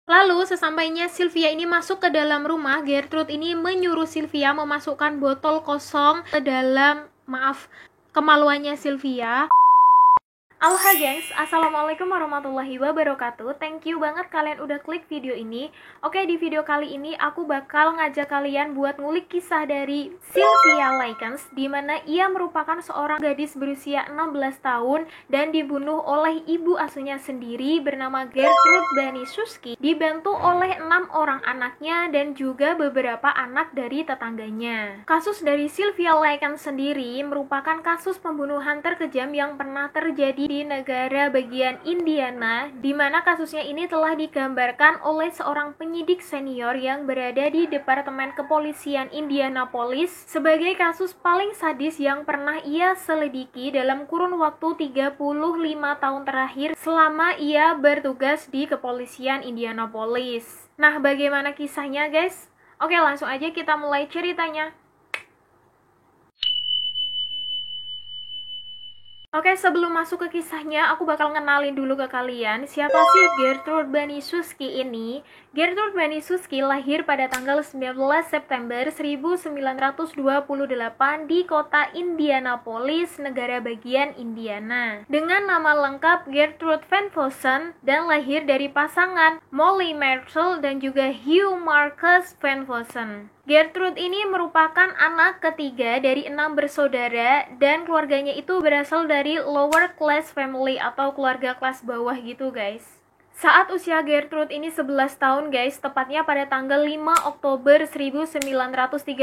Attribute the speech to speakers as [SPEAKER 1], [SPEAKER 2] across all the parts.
[SPEAKER 1] Lalu sesampainya Sylvia ini masuk ke dalam rumah, Gertrude ini menyuruh Sylvia memasukkan botol kosong ke dalam, maaf, kemaluannya Sylvia. Aloha gengs, assalamualaikum warahmatullahi wabarakatuh. Thank you banget kalian udah klik video ini. Oke, di video kali ini aku bakal ngajak kalian buat ngulik kisah dari Sylvia Likens, dimana ia merupakan seorang gadis berusia 16 tahun dan dibunuh oleh ibu asuhnya sendiri bernama Gertrude Baniszewski, dibantu oleh 6 orang anaknya dan juga beberapa anak dari tetangganya. Kasus dari Sylvia Likens sendiri merupakan kasus pembunuhan terkejam yang pernah terjadi di negara bagian Indiana, di mana kasusnya ini telah digambarkan oleh seorang penyidik senior yang berada di Departemen Kepolisian Indianapolis sebagai kasus paling sadis yang pernah ia selidiki dalam kurun waktu 35 tahun terakhir selama ia bertugas di Kepolisian Indianapolis. Nah, bagaimana kisahnya, guys? Oke, langsung aja kita mulai ceritanya. Oke, sebelum masuk ke kisahnya, aku bakal ngenalin dulu ke kalian siapa sih Gertrude Baniszewski ini. Gertrude Baniszewski lahir pada tanggal 19 September 1928 di kota Indianapolis, negara bagian Indiana. Dengan nama lengkap Gertrude Van Vossen dan lahir dari pasangan Molly Marshall dan juga Hugh Marcus Van Vossen. Gertrude ini merupakan anak ketiga dari 6 bersaudara dan keluarganya itu berasal dari lower class family atau keluarga kelas bawah gitu, guys. Saat usia Gertrude ini 11 tahun, guys, tepatnya pada tanggal 5 Oktober 1939,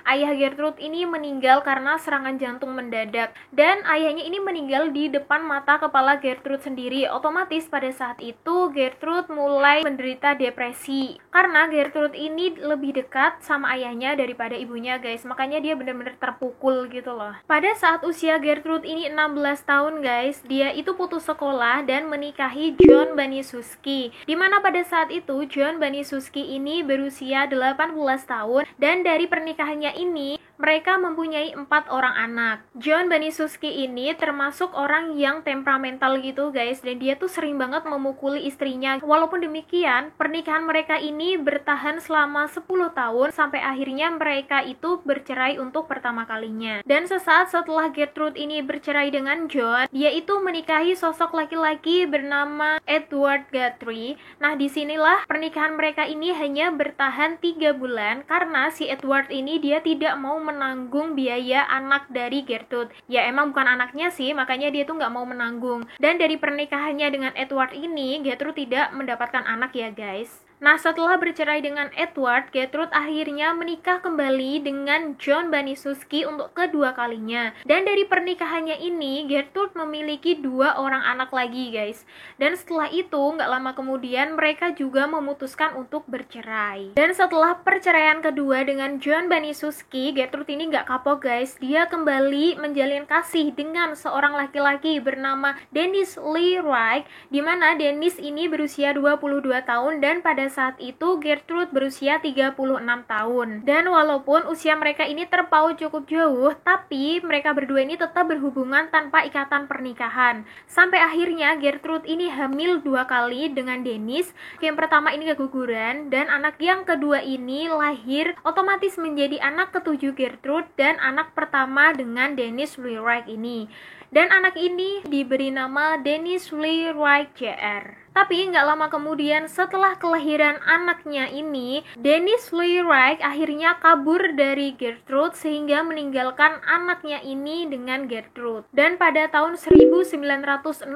[SPEAKER 1] ayah Gertrude ini meninggal karena serangan jantung mendadak. Dan ayahnya ini meninggal di depan mata kepala Gertrude sendiri. Otomatis pada saat itu Gertrude mulai menderita depresi. Karena Gertrude ini lebih dekat sama ayahnya daripada ibunya, guys. Makanya dia benar-benar terpukul gitu loh. Pada saat usia Gertrude ini 16 tahun, guys, dia itu putus sekolah dan menikahi John Baniszewski, dimana pada saat itu John Baniszewski ini berusia 18 tahun dan dari pernikahannya ini mereka mempunyai 4 orang anak. John Baniszewski ini termasuk orang yang temperamental gitu, guys, dan dia tuh sering banget memukuli istrinya. Walaupun demikian, pernikahan mereka ini bertahan selama 10 tahun sampai akhirnya mereka itu bercerai untuk pertama kalinya. Dan sesaat setelah Gertrude ini bercerai dengan John, dia itu menikahi sosok laki-laki bernama Edward Guthrie. Nah, disinilah pernikahan mereka ini hanya bertahan 3 bulan karena si Edward ini dia tidak mau menanggung biaya anak dari Gertrude. Ya emang bukan anaknya sih, makanya dia tuh nggak mau menanggung. Dan dari pernikahannya dengan Edward ini, Gertrude tidak mendapatkan anak ya, guys. Nah, setelah bercerai dengan Edward, Gertrude akhirnya menikah kembali dengan John Baniszewski untuk kedua kalinya. Dan dari pernikahannya ini, Gertrude memiliki 2 orang anak lagi, guys. Dan setelah itu, nggak lama kemudian, mereka juga memutuskan untuk bercerai. Dan setelah perceraian kedua dengan John Baniszewski, Gertrude ini nggak kapok, guys. Dia kembali menjalin kasih dengan seorang laki-laki bernama Dennis Lee Wright, di mana Dennis ini berusia 22 tahun dan pada saat itu Gertrude berusia 36 tahun. Dan walaupun usia mereka ini terpaut cukup jauh, tapi mereka berdua ini tetap berhubungan tanpa ikatan pernikahan. Sampai akhirnya Gertrude ini hamil 2 kali dengan Dennis. Yang pertama ini keguguran dan anak yang kedua ini lahir otomatis menjadi anak ketujuh Gertrude dan anak pertama dengan Dennis Lee Wright ini. Dan anak ini diberi nama Dennis Lee Wright Jr. Tapi nggak lama kemudian setelah kelahiran anaknya ini, Dennis Lee Wright akhirnya kabur dari Gertrude sehingga meninggalkan anaknya ini dengan Gertrude. Dan pada tahun 1965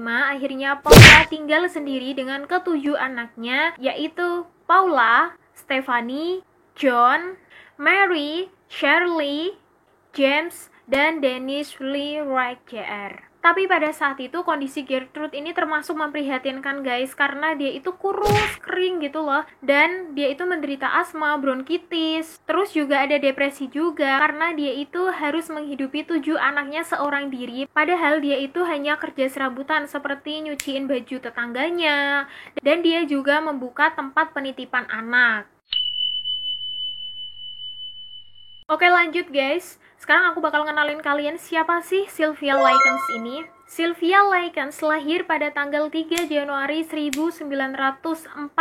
[SPEAKER 1] akhirnya Paula tinggal sendiri dengan ketujuh anaknya, yaitu Paula, Stephanie, John, Mary, Shirley, James, dan Dennis Lee Wright Jr. Tapi pada saat itu kondisi Gertrude ini termasuk memprihatinkan, guys, karena dia itu kurus, kering gitu loh. Dan dia itu menderita asma, bronkitis, terus juga ada depresi juga karena dia itu harus menghidupi 7 anaknya seorang diri. Padahal dia itu hanya kerja serabutan seperti nyuciin baju tetangganya. Dan dia juga membuka tempat penitipan anak. Oke, lanjut, guys. Sekarang aku bakal ngenalin kalian siapa sih Sylvia Likens ini. Sylvia Likens lahir pada tanggal 3 Januari 1949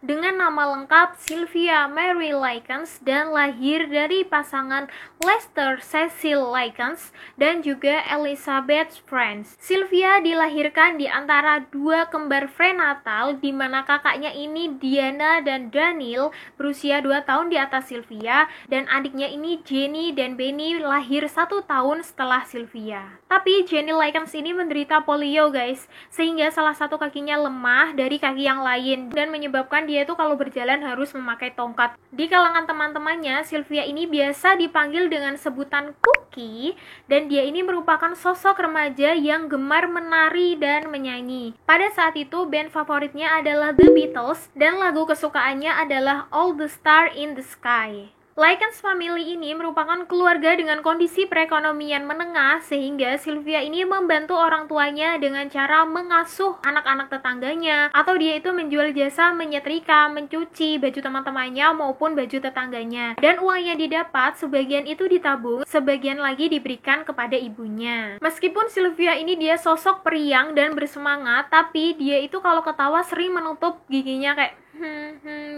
[SPEAKER 1] dengan nama lengkap Sylvia Mary Likens dan lahir dari pasangan Lester Cecil Likens dan juga Elizabeth Franz. Sylvia dilahirkan di antara dua kembar prenatal di mana kakaknya ini Diana dan Daniel berusia 2 tahun di atas Sylvia dan adiknya ini Jenny dan Benny lahir 1 tahun setelah Sylvia. Tapi Jenny Likens ini menderita polio guys, sehingga salah satu kakinya lemah dari kaki yang lain dan menyebabkan dia itu kalau berjalan harus memakai tongkat. Di kalangan teman-temannya, Sylvia ini biasa dipanggil dengan sebutan Cookie dan dia ini merupakan sosok remaja yang gemar menari dan menyanyi. Pada saat itu band favoritnya adalah The Beatles dan lagu kesukaannya adalah All the Star in the Sky. Likens family ini merupakan keluarga dengan kondisi perekonomian menengah sehingga Sylvia ini membantu orang tuanya dengan cara mengasuh anak-anak tetangganya atau dia itu menjual jasa menyetrika, mencuci baju teman-temannya maupun baju tetangganya. Dan uang yang didapat sebagian itu ditabung, sebagian lagi diberikan kepada ibunya. Meskipun Sylvia ini dia sosok periang dan bersemangat, tapi dia itu kalau ketawa sering menutup giginya kayak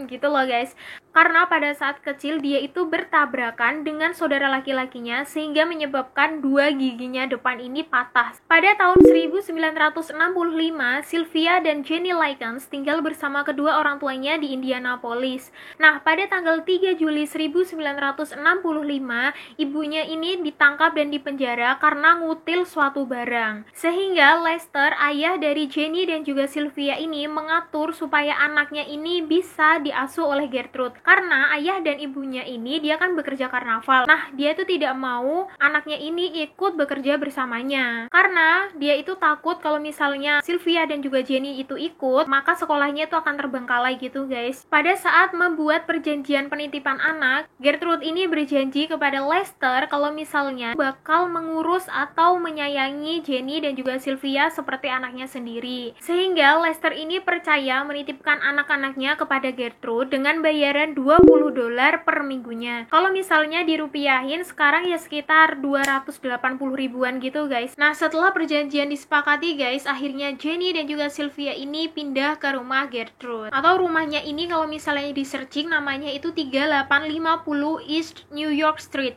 [SPEAKER 1] gitu loh guys. Karena pada saat kecil dia itu bertabrakan dengan saudara laki-lakinya sehingga menyebabkan dua giginya depan ini patah. Pada tahun 1965, Sylvia dan Jenny Likens tinggal bersama kedua orang tuanya di Indianapolis. Nah, pada tanggal 3 Juli 1965, ibunya ini ditangkap dan dipenjara karena ngutil suatu barang. Sehingga Lester, ayah dari Jenny dan juga Sylvia ini mengatur supaya anaknya ini bisa diasuh oleh Gertrude. Karena ayah dan ibunya ini dia kan bekerja karnaval. Nah, dia itu tidak mau anaknya ini ikut bekerja bersamanya. Karena dia itu takut kalau misalnya Sylvia dan juga Jenny itu ikut, maka sekolahnya itu akan terbengkalai gitu guys. Pada saat membuat perjanjian penitipan anak, Gertrude ini berjanji kepada Lester kalau misalnya bakal mengurus atau menyayangi Jenny dan juga Sylvia seperti anaknya sendiri. Sehingga Lester ini percaya menitipkan anak-anaknya kepada Gertrude dengan bayaran $20 per minggunya. Kalau misalnya dirupiahin sekarang ya sekitar 280 ribuan gitu guys. Nah, setelah perjanjian disepakati guys, akhirnya Jenny dan juga Sylvia ini pindah ke rumah Gertrude. Atau rumahnya ini kalau misalnya di searching namanya itu 3850 East New York Street.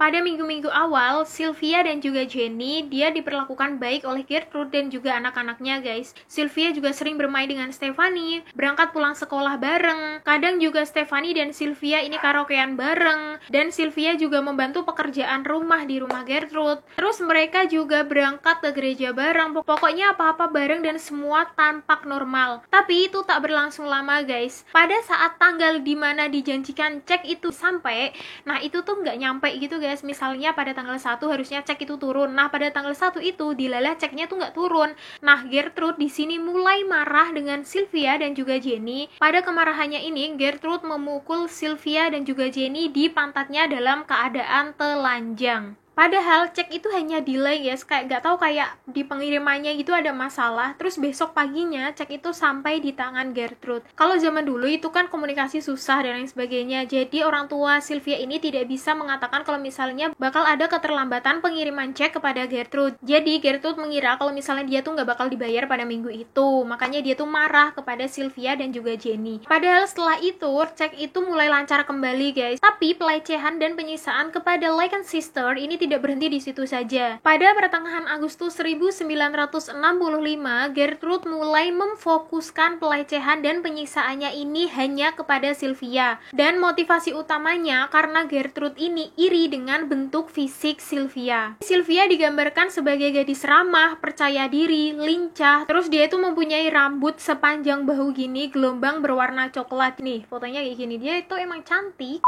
[SPEAKER 1] Pada minggu-minggu awal, Sylvia dan juga Jenny, dia diperlakukan baik oleh Gertrude dan juga anak-anaknya guys. Sylvia juga sering bermain dengan Stephanie, berangkat pulang sekolah bareng. Kadang juga Stephanie dan Sylvia ini karaokean bareng. Dan Sylvia juga membantu pekerjaan rumah di rumah Gertrude. Terus mereka juga berangkat ke gereja bareng. Pokoknya apa-apa bareng dan semua tampak normal. Tapi itu tak berlangsung lama guys. Pada saat tanggal dimana dijanjikan cek itu sampai, nah itu tuh nggak nyampe gitu guys. Misalnya pada tanggal 1 harusnya cek itu turun. Nah, pada tanggal 1 itu dilalah ceknya tuh nggak turun. Nah, Gertrude di sini mulai marah dengan Sylvia dan juga Jenny. Pada kemarahannya ini, Gertrude memukul Sylvia dan juga Jenny di pantatnya dalam keadaan telanjang. Padahal cek itu hanya delay guys, kayak gak tahu kayak di pengirimannya gitu ada masalah, terus besok paginya cek itu sampai di tangan Gertrude. Kalau zaman dulu itu kan komunikasi susah dan lain sebagainya, jadi orang tua Sylvia ini tidak bisa mengatakan kalau misalnya bakal ada keterlambatan pengiriman cek kepada Gertrude. Jadi Gertrude mengira kalau misalnya dia tuh gak bakal dibayar pada minggu itu, makanya dia tuh marah kepada Sylvia dan juga Jenny. Padahal setelah itu cek itu mulai lancar kembali guys, tapi pelecehan dan penyisaan kepada Likens sister ini tidak berhenti di situ saja. Pada pertengahan Agustus 1965, Gertrude mulai memfokuskan pelecehan dan penyisaannya ini hanya kepada Sylvia. Dan motivasi utamanya karena Gertrude ini iri dengan bentuk fisik Sylvia. Sylvia digambarkan sebagai gadis ramah, percaya diri, lincah, terus dia itu mempunyai rambut sepanjang bahu gini, gelombang berwarna coklat. Nih, fotonya kayak gini. Dia itu emang cantik.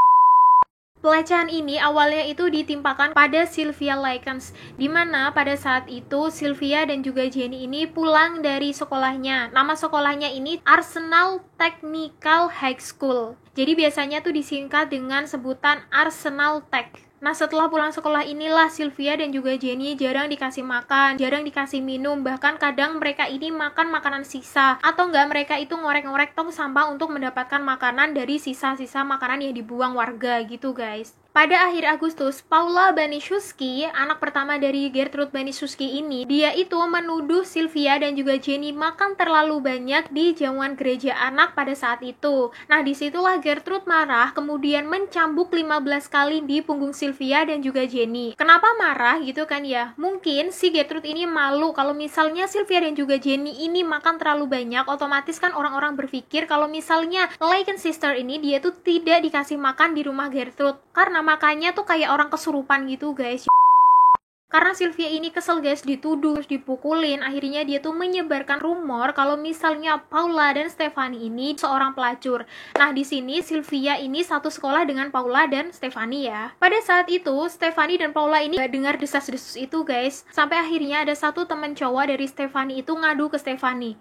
[SPEAKER 1] Pelecehan ini awalnya itu ditimpakan pada Sylvia Likens, dimana pada saat itu Sylvia dan juga Jenny ini pulang dari sekolahnya. Nama sekolahnya ini Arsenal Technical High School. Jadi biasanya tuh disingkat dengan sebutan Arsenal Tech. Nah, setelah pulang sekolah inilah Sylvia dan juga Jenny jarang dikasih makan, jarang dikasih minum, bahkan kadang mereka ini makan makanan sisa, atau enggak mereka itu ngorek-ngorek tong sampah untuk mendapatkan makanan dari sisa-sisa makanan yang dibuang warga gitu guys. Pada akhir Agustus, Paula Baniszewski, anak pertama dari Gertrude Baniszewski ini, dia itu menuduh Sylvia dan juga Jenny makan terlalu banyak di jamuan gereja anak pada saat itu. Nah, disitulah Gertrude marah, kemudian mencambuk 15 kali di punggung Sylvia dan juga Jenny. Kenapa marah gitu kan ya? Mungkin si Gertrude ini malu kalau misalnya Sylvia dan juga Jenny ini makan terlalu banyak, otomatis kan orang-orang berpikir kalau misalnya Laken sister ini dia tuh tidak dikasih makan di rumah Gertrude. Karena makanya tuh kayak orang kesurupan gitu guys. Karena Sylvia ini kesel guys, dituduh, dipukulin, akhirnya dia tuh menyebarkan rumor kalau misalnya Paula dan Stefani ini seorang pelacur. Nah, di sini Sylvia ini satu sekolah dengan Paula dan Stefani ya. Pada saat itu, Stefani dan Paula ini gak dengar desas-desus itu guys. Sampai akhirnya ada satu teman cowok dari Stefani itu ngadu ke Stefani.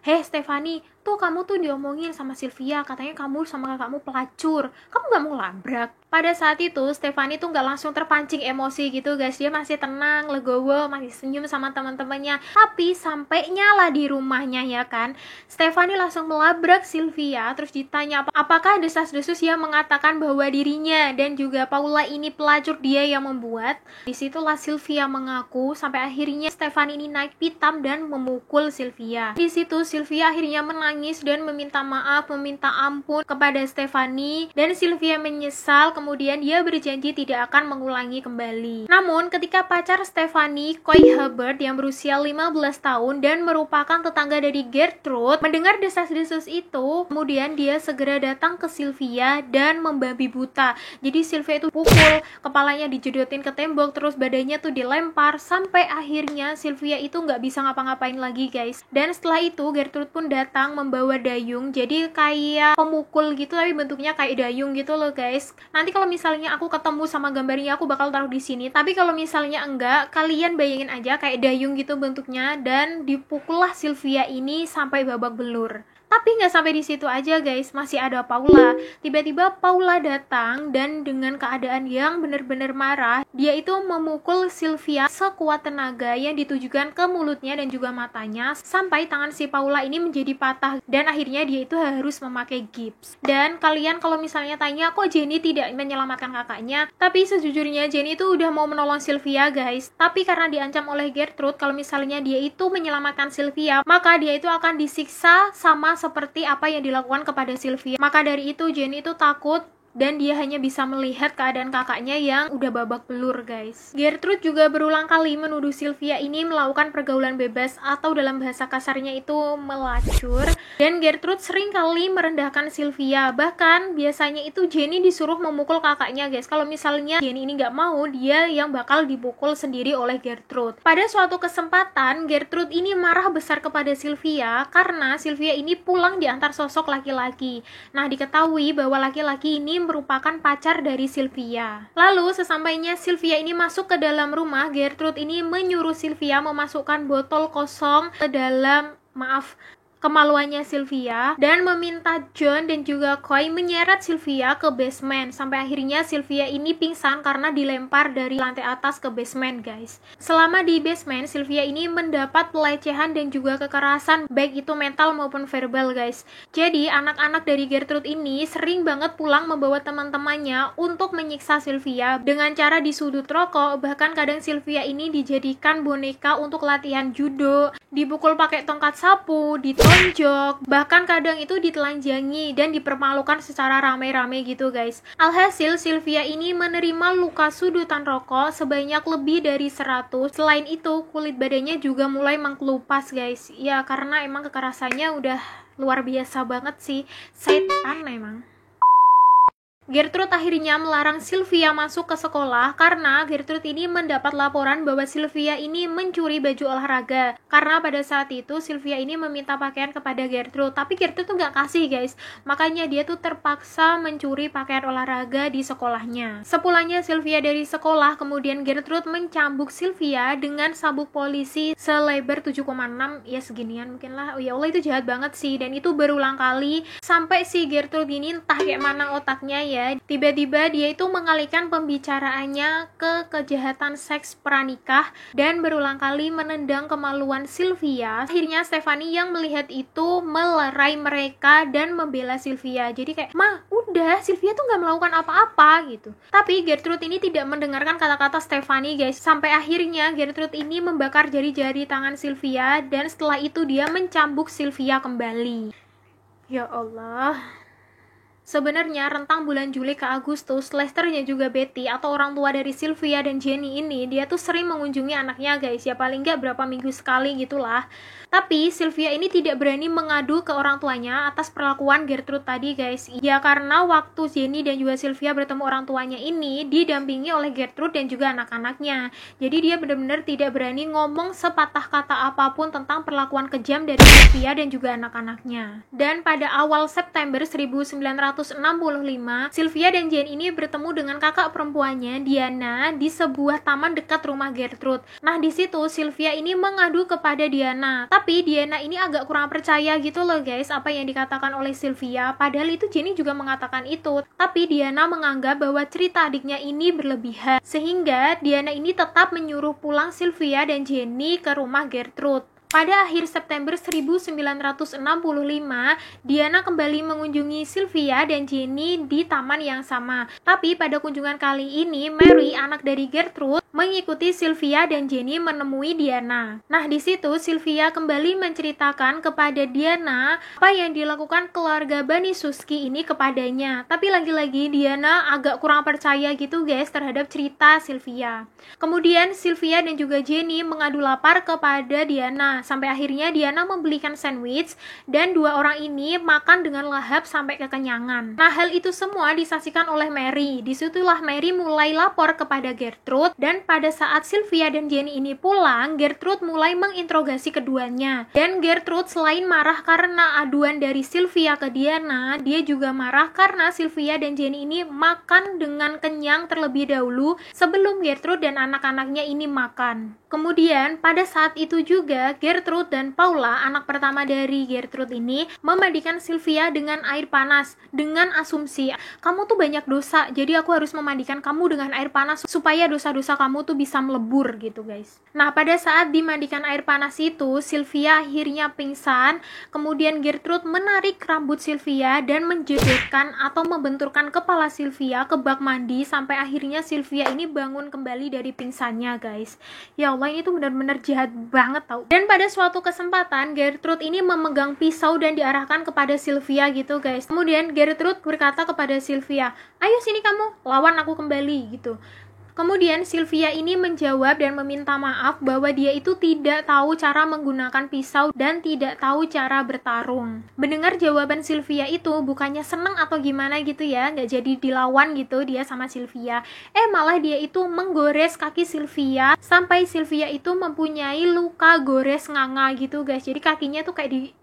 [SPEAKER 1] Heh Stefani, tuh kamu tuh diomongin sama Sylvia, katanya kamu sama kakakmu pelacur, kamu gak mau labrak? Pada saat itu, Stefani tuh gak langsung terpancing emosi gitu guys, dia masih tenang, legowo, masih senyum sama teman-temannya. Tapi sampainya lah di rumahnya ya kan, Stefani langsung melabrak Sylvia, terus ditanya apakah desas-desus yang mengatakan bahwa dirinya dan juga Paula ini pelacur dia yang membuat. Disitulah Sylvia mengaku, sampai akhirnya Stefani ini naik pitam dan memukul Sylvia. Di situ Sylvia akhirnya menangis dan meminta maaf, meminta ampun kepada Stefani, dan Sylvia menyesal. Kemudian dia berjanji tidak akan mengulangi kembali. Namun ketika pacar Stefani, Coy Hubbard yang berusia 15 tahun dan merupakan tetangga dari Gertrude, mendengar desas-desus itu, kemudian dia segera datang ke Sylvia dan membabi buta. Jadi Sylvia itu pukul, kepalanya dijedotin ke tembok, terus badannya tuh dilempar, sampai akhirnya Sylvia itu nggak bisa ngapa-ngapain lagi guys. Dan setelah itu Gertrude pun datang membawa dayung, jadi kayak pemukul gitu tapi bentuknya kayak dayung gitu loh guys. Nanti kalau misalnya aku ketemu sama gambarnya aku bakal taruh di sini. Tapi kalau misalnya enggak, kalian bayangin aja kayak dayung gitu bentuknya, dan dipukullah Sylvia ini sampai babak belur. Tapi nggak sampai di situ aja guys, masih ada Paula. Tiba-tiba Paula datang dan dengan keadaan yang benar-benar marah, dia itu memukul Sylvia sekuat tenaga yang ditujukan ke mulutnya dan juga matanya, sampai tangan si Paula ini menjadi patah dan akhirnya dia itu harus memakai gips. Dan kalian kalau misalnya tanya kok Jenny tidak menyelamatkan kakaknya, tapi sejujurnya Jenny itu udah mau menolong Sylvia guys. Tapi karena diancam oleh Gertrude kalau misalnya dia itu menyelamatkan Sylvia, maka dia itu akan disiksa sama seperti apa yang dilakukan kepada Sylvia. Maka dari itu Jenny itu takut dan dia hanya bisa melihat keadaan kakaknya yang udah babak belur guys. Gertrude juga berulang kali menuduh Sylvia ini melakukan pergaulan bebas atau dalam bahasa kasarnya itu melacur, dan Gertrude sering kali merendahkan Sylvia. Bahkan biasanya itu Jenny disuruh memukul kakaknya guys. Kalau misalnya Jenny ini nggak mau, dia yang bakal dipukul sendiri oleh Gertrude. Pada suatu kesempatan Gertrude ini marah besar kepada Sylvia karena Sylvia ini pulang diantar sosok laki-laki. Nah, diketahui bahwa laki-laki ini merupakan pacar dari Sylvia. Lalu sesampainya Sylvia ini masuk ke dalam rumah, Gertrude ini menyuruh Sylvia memasukkan botol kosong ke dalam, kemaluannya Sylvia, dan meminta John dan juga Coy menyeret Sylvia ke basement. Sampai akhirnya Sylvia ini pingsan karena dilempar dari lantai atas ke basement guys. Selama di basement, Sylvia ini mendapat pelecehan dan juga kekerasan, baik itu mental maupun verbal guys. Jadi anak-anak dari Gertrude ini sering banget pulang membawa teman-temannya untuk menyiksa Sylvia dengan cara disudut rokok. Bahkan kadang Sylvia ini dijadikan boneka untuk latihan judo, dipukul pakai tongkat sapu, ditonjok, bahkan kadang itu ditelanjangi dan dipermalukan secara rame-rame gitu guys. Alhasil Sylvia ini menerima luka sudutan rokok sebanyak lebih dari 100. Selain itu kulit badannya juga mulai mengkelupas guys. Ya karena emang kekerasannya udah luar biasa banget sih, setan memang. Gertrude akhirnya melarang Sylvia masuk ke sekolah karena Gertrude ini mendapat laporan bahwa Sylvia ini mencuri baju olahraga. Karena pada saat itu Sylvia ini meminta pakaian kepada Gertrude, tapi Gertrude tuh nggak kasih guys. Makanya dia tuh terpaksa mencuri pakaian olahraga di sekolahnya. Sepulangnya Sylvia dari sekolah, kemudian Gertrude mencambuk Sylvia dengan sabuk polisi selebar 7,6, ya seginian mungkin lah. Oh ya Allah, itu jahat banget sih, dan itu berulang kali sampai si Gertrude ini entah kayak mana otaknya ya, ya, tiba-tiba dia itu mengalihkan pembicaraannya ke kejahatan seks pranikah dan berulang kali menendang kemaluan Sylvia. Akhirnya Stephanie yang melihat itu melerai mereka dan membela Sylvia. Jadi kayak, "Ma, udah, Sylvia tuh nggak melakukan apa-apa," gitu. Tapi Gertrude ini tidak mendengarkan kata-kata Stephanie, guys. Sampai akhirnya Gertrude ini membakar jari-jari tangan Sylvia dan setelah itu dia mencambuk Sylvia kembali. Ya Allah. Sebenarnya rentang bulan Juli ke Agustus, Lesternya juga Betty atau orang tua dari Sylvia dan Jenny ini, dia tuh sering mengunjungi anaknya, guys. Ya paling nggak berapa minggu sekali gitulah. Tapi Sylvia ini tidak berani mengadu ke orang tuanya atas perlakuan Gertrude tadi, guys. Ya karena waktu Jenny dan juga Sylvia bertemu orang tuanya ini didampingi oleh Gertrude dan juga anak-anaknya. Jadi dia benar-benar tidak berani ngomong sepatah kata apapun tentang perlakuan kejam dari Sylvia dan juga anak-anaknya. Dan pada awal September 1965, Sylvia dan Jenny ini bertemu dengan kakak perempuannya, Diana, di sebuah taman dekat rumah Gertrude. Nah, di situ Sylvia ini mengadu kepada Diana. Tapi Diana ini agak kurang percaya gitu loh, guys, apa yang dikatakan oleh Sylvia. Padahal itu Jenny juga mengatakan itu. Tapi Diana menganggap bahwa cerita adiknya ini berlebihan. Sehingga Diana ini tetap menyuruh pulang Sylvia dan Jenny ke rumah Gertrude. Pada akhir September 1965, Diana kembali mengunjungi Sylvia dan Jenny di taman yang sama. Tapi pada kunjungan kali ini, Mary, anak dari Gertrude, mengikuti Sylvia dan Jenny menemui Diana. Nah, di situ Sylvia kembali menceritakan kepada Diana apa yang dilakukan keluarga Baniszewski ini kepadanya. Tapi lagi-lagi Diana agak kurang percaya gitu, guys, terhadap cerita Sylvia. Kemudian Sylvia dan juga Jenny mengadu lapar kepada Diana. Sampai akhirnya Diana membelikan sandwich dan dua orang ini makan dengan lahap sampai kekenyangan. Nah, hal itu semua disaksikan oleh Mary. Disitulah Mary mulai lapor kepada Gertrude dan pada saat Sylvia dan Jenny ini pulang, Gertrude mulai menginterogasi keduanya. Dan Gertrude selain marah karena aduan dari Sylvia ke Diana, dia juga marah karena Sylvia dan Jenny ini makan dengan kenyang terlebih dahulu sebelum Gertrude dan anak-anaknya ini makan. Kemudian pada saat itu juga Gertrude dan Paula, anak pertama dari Gertrude ini, memandikan Sylvia dengan air panas dengan asumsi, "Kamu tuh banyak dosa, jadi aku harus memandikan kamu dengan air panas supaya dosa-dosa kamu tuh bisa melebur," gitu, guys. Nah, pada saat dimandikan air panas itu, Sylvia akhirnya pingsan. Kemudian Gertrude menarik rambut Sylvia dan menjedotkan atau membenturkan kepala Sylvia ke bak mandi sampai akhirnya Sylvia ini bangun kembali dari pingsannya, guys. Ya Allah, ini tuh benar-benar jahat banget tau. Dan pada suatu kesempatan Gertrude ini memegang pisau dan diarahkan kepada Sylvia gitu, guys. Kemudian Gertrude berkata kepada Sylvia, "Ayo sini kamu, lawan aku kembali," gitu. Kemudian Sylvia ini menjawab dan meminta maaf bahwa dia itu tidak tahu cara menggunakan pisau dan tidak tahu cara bertarung. Mendengar jawaban Sylvia itu, bukannya seneng atau gimana gitu ya, nggak jadi dilawan gitu dia sama Sylvia. Malah dia itu menggores kaki Sylvia sampai Sylvia itu mempunyai luka gores nganga gitu, guys. Jadi kakinya tuh kayak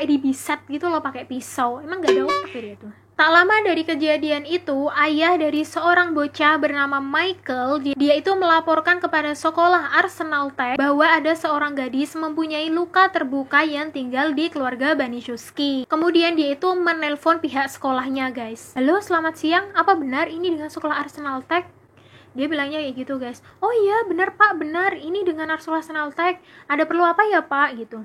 [SPEAKER 1] dibiset gitu loh pakai pisau. Emang nggak ada otak dia tuh. Tak lama dari kejadian itu, ayah dari seorang bocah bernama Michael, dia itu melaporkan kepada sekolah Arsenal Tech bahwa ada seorang gadis mempunyai luka terbuka yang tinggal di keluarga Baniszewski. Kemudian dia itu menelpon pihak sekolahnya, guys. "Halo, selamat siang, apa benar ini dengan sekolah Arsenal Tech?" Dia bilangnya kayak gitu, guys. "Oh iya, benar Pak, benar, ini dengan Arsenal Tech. Ada perlu apa ya Pak?" gitu.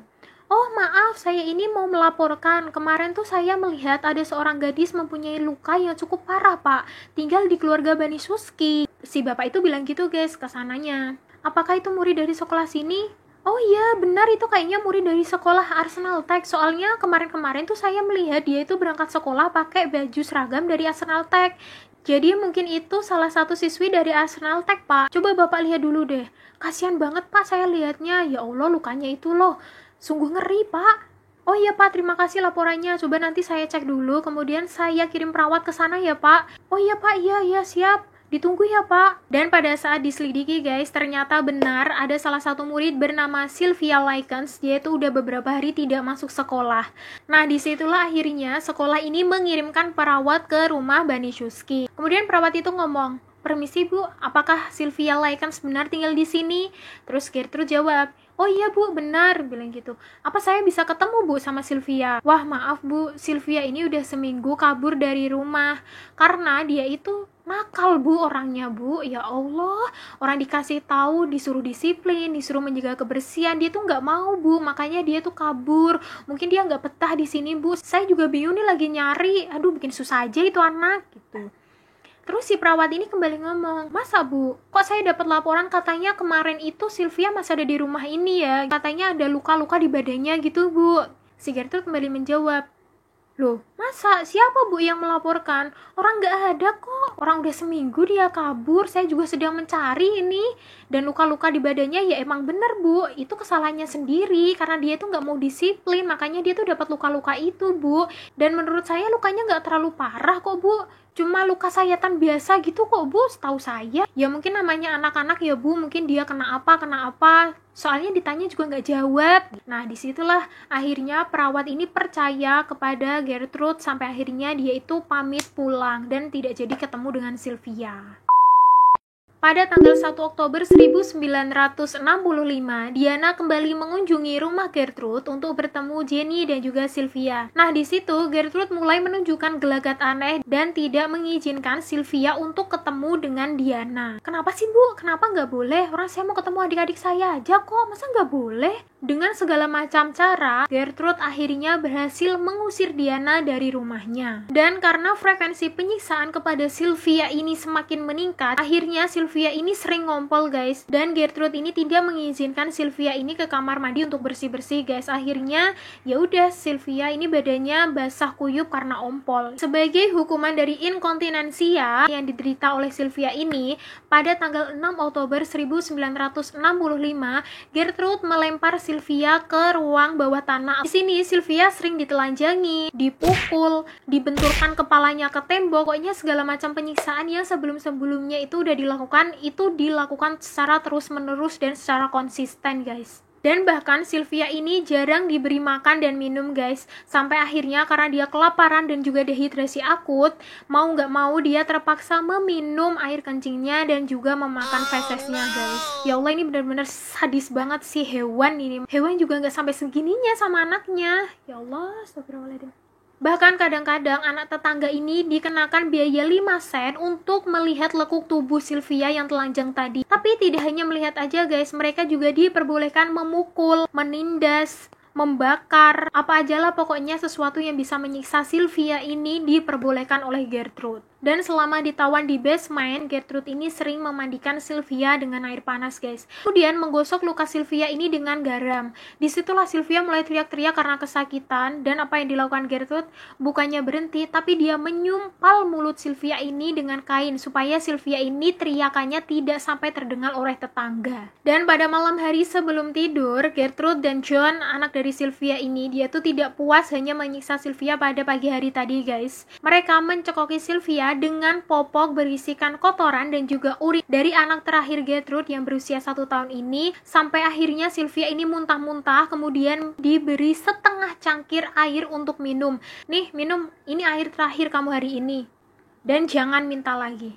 [SPEAKER 1] "Oh maaf, saya ini mau melaporkan. Kemarin tuh saya melihat ada seorang gadis mempunyai luka yang cukup parah Pak, tinggal di keluarga Baniszewski." Si bapak itu bilang gitu, guys, ke sananya. "Apakah itu murid dari sekolah sini?" "Oh iya, benar, itu kayaknya murid dari sekolah Arsenal Tech. Soalnya kemarin-kemarin tuh saya melihat dia itu berangkat sekolah pakai baju seragam dari Arsenal Tech. Jadi mungkin itu salah satu siswi dari Arsenal Tech, Pak. Coba Bapak lihat dulu deh. Kasihan banget Pak saya lihatnya. Ya Allah, lukanya itu loh. Sungguh ngeri, Pak." "Oh iya Pak, terima kasih laporannya. Coba nanti saya cek dulu, kemudian saya kirim perawat ke sana ya Pak." "Oh iya Pak, iya siap. Ditunggu ya Pak." Dan pada saat diselidiki, guys, ternyata benar ada salah satu murid bernama Sylvia Likens. Dia itu udah beberapa hari tidak masuk sekolah. Nah, disitulah akhirnya sekolah ini mengirimkan perawat ke rumah Baniszewski. Kemudian perawat itu ngomong, "Permisi Bu, apakah Sylvia Likens benar tinggal di sini?" Terus Gertrude jawab, Oh iya Bu, benar, bilang gitu. Apa saya bisa ketemu Bu sama Sylvia? Wah maaf Bu, Sylvia ini udah seminggu kabur dari rumah. Karena dia itu nakal Bu orangnya Bu. Ya Allah, orang dikasih tahu disuruh disiplin, disuruh menjaga kebersihan, dia tuh nggak mau Bu. Makanya dia tuh kabur. Mungkin dia nggak betah di sini Bu. Saya juga bingung nih lagi nyari. Aduh bikin susah aja itu anak gitu. Terus si perawat ini kembali ngomong, masa Bu, kok saya dapat laporan katanya kemarin itu Sylvia masih ada di rumah ini ya, katanya ada luka-luka di badannya gitu Bu. Si Gertrude kembali menjawab, loh, masa? Siapa Bu yang melaporkan? Orang nggak ada kok. Orang udah seminggu dia kabur. Saya juga sedang mencari ini. Dan luka-luka di badannya ya emang bener Bu. Itu kesalahannya sendiri. Karena dia tuh nggak mau disiplin. Makanya dia tuh dapat luka-luka itu Bu. Dan menurut saya lukanya nggak terlalu parah kok Bu. Cuma luka sayatan biasa gitu kok Bu, setahu saya. Ya mungkin namanya anak-anak ya Bu. Mungkin dia kena apa. Soalnya ditanya juga nggak jawab. Nah disitulah akhirnya perawat ini percaya kepada Gertrude sampai akhirnya dia itu pamit pulang dan tidak jadi ketemu dengan Sylvia. Pada tanggal 1 Oktober 1965, Diana kembali mengunjungi rumah Gertrude untuk bertemu Jenny dan juga Sylvia. Nah, di situ Gertrude mulai menunjukkan gelagat aneh dan tidak mengizinkan Sylvia untuk ketemu dengan Diana. Kenapa sih, Bu? Kenapa nggak boleh? Orang saya mau ketemu adik-adik saya aja kok, masa nggak boleh? Dengan segala macam cara, Gertrude akhirnya berhasil mengusir Diana dari rumahnya. Dan karena frekuensi penyiksaan kepada Sylvia ini semakin meningkat, akhirnya Sylvia ini sering ngompol guys. Dan Gertrude ini tidak mengizinkan Sylvia ini ke kamar mandi untuk bersih-bersih guys. Akhirnya ya udah Sylvia ini badannya basah kuyup karena ompol. Sebagai hukuman dari inkontinensia yang diderita oleh Sylvia ini, pada tanggal 6 Oktober 1965, Gertrude melempar Sylvia ke ruang bawah tanah. Di sini Sylvia sering ditelanjangi, dipukul, dibenturkan kepalanya ke tembok. Pokoknya segala macam penyiksaan yang sebelum-sebelumnya itu udah dilakukan secara terus-menerus dan secara konsisten, guys. Dan bahkan Sylvia ini jarang diberi makan dan minum guys. Sampai akhirnya karena dia kelaparan dan juga dehidrasi akut, mau nggak mau dia terpaksa meminum air kencingnya dan juga memakan fesesnya guys. Ya Allah, ini benar-benar sadis banget sih hewan ini. Hewan juga nggak sampai segininya sama anaknya. Ya Allah, astagfirullahaladzim. Bahkan kadang-kadang anak tetangga ini dikenakan biaya 5 sen untuk melihat lekuk tubuh Sylvia yang telanjang tadi. Tapi tidak hanya melihat aja guys, mereka juga diperbolehkan memukul, menindas, membakar, apa ajalah pokoknya sesuatu yang bisa menyiksa Sylvia ini diperbolehkan oleh Gertrude. Dan selama ditawan di basement, Gertrude ini sering memandikan Sylvia dengan air panas guys. Kemudian menggosok luka Sylvia ini dengan garam. Disitulah Sylvia mulai teriak-teriak karena kesakitan. Dan apa yang dilakukan Gertrude? Bukannya berhenti, tapi dia menyumpal mulut Sylvia ini dengan kain supaya Sylvia ini teriakannya tidak sampai terdengar oleh tetangga. Dan pada malam hari sebelum tidur, Gertrude dan John, anak dari Sylvia ini, dia tuh tidak puas hanya menyiksa Sylvia pada pagi hari tadi guys. Mereka mencekoki Sylvia dengan popok berisikan kotoran dan juga urin dari anak terakhir Gertrude yang berusia 1 tahun ini, sampai akhirnya Sylvia ini muntah-muntah, kemudian diberi setengah cangkir air untuk minum. Nih, minum, ini air terakhir kamu hari ini. Dan jangan minta lagi.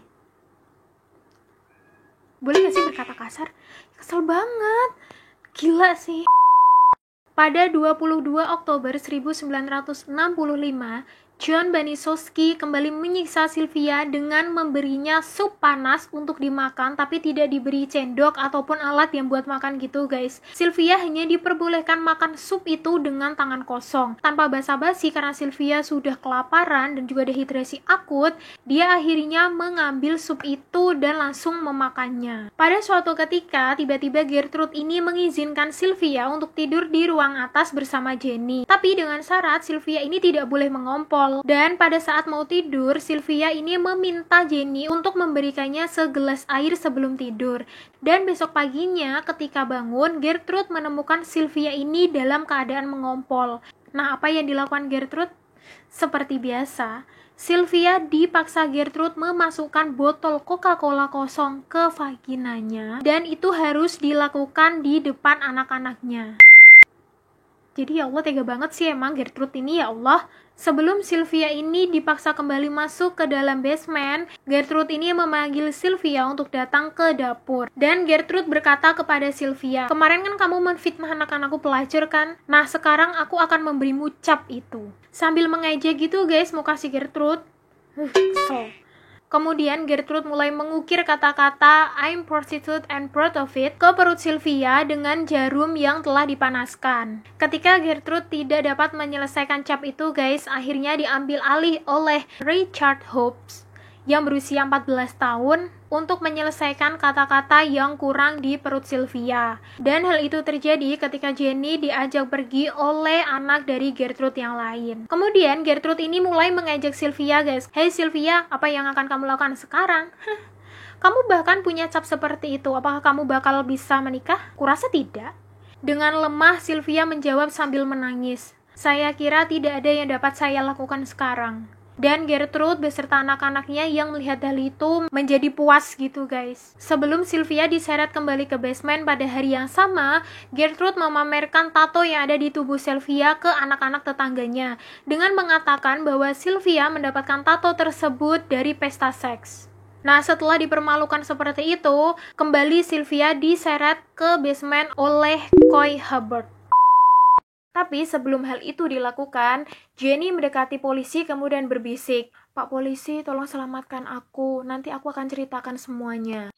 [SPEAKER 1] Boleh gak sih berkata kasar? Kesel banget. Gila sih. Pada 22 Oktober 1965, John Banisowski kembali menyiksa Sylvia dengan memberinya sup panas untuk dimakan, tapi tidak diberi cendok ataupun alat yang buat makan gitu guys. Sylvia hanya diperbolehkan makan sup itu dengan tangan kosong, tanpa basa-basi. Karena Sylvia sudah kelaparan dan juga dehidrasi akut, dia akhirnya mengambil sup itu dan langsung memakannya. Pada suatu ketika, tiba-tiba Gertrude ini mengizinkan Sylvia untuk tidur di ruang atas bersama Jenny. Tapi dengan syarat Sylvia ini tidak boleh mengompol. Dan pada saat mau tidur, Sylvia ini meminta Jenny untuk memberikannya segelas air sebelum tidur. Dan besok paginya ketika bangun, Gertrude menemukan Sylvia ini dalam keadaan mengompol. Nah, apa yang dilakukan Gertrude? Seperti biasa, Sylvia dipaksa Gertrude memasukkan botol Coca-Cola kosong ke vaginanya, dan itu harus dilakukan di depan anak-anaknya. Jadi ya Allah, tega banget sih emang Gertrude ini, ya Allah. Sebelum Sylvia ini dipaksa kembali masuk ke dalam basement, Gertrude ini memanggil Sylvia untuk datang ke dapur. Dan Gertrude berkata kepada Sylvia, kemarin kan kamu menfitnah anak-anakku pelajar kan? Nah sekarang aku akan memberimu cap itu. Sambil mengejek gitu guys muka si Gertrude. Kesel. Kemudian Gertrude mulai mengukir kata-kata I'm prostitute and proud of it ke perut Sylvia dengan jarum yang telah dipanaskan. Ketika Gertrude tidak dapat menyelesaikan cap itu guys, akhirnya diambil alih oleh Richard Hobbs yang berusia 14 tahun untuk menyelesaikan kata-kata yang kurang di perut Sylvia. Dan hal itu terjadi ketika Jenny diajak pergi oleh anak dari Gertrude yang lain. Kemudian Gertrude ini mulai mengajak Sylvia guys. Hey Sylvia, apa yang akan kamu lakukan sekarang? Kamu bahkan punya cap seperti itu, apakah kamu bakal bisa menikah? Kurasa tidak. Dengan lemah Sylvia menjawab sambil menangis. Saya kira tidak ada yang dapat saya lakukan sekarang. Dan Gertrude beserta anak-anaknya yang melihat hal itu menjadi puas gitu guys. Sebelum Sylvia diseret kembali ke basement pada hari yang sama, Gertrude memamerkan tato yang ada di tubuh Sylvia ke anak-anak tetangganya dengan mengatakan bahwa Sylvia mendapatkan tato tersebut dari pesta seks. Nah, setelah dipermalukan seperti itu, kembali Sylvia diseret ke basement oleh Coy Hubbard. Tapi sebelum hal itu dilakukan, Jenny mendekati polisi kemudian berbisik, Pak polisi, tolong selamatkan aku, nanti aku akan ceritakan semuanya.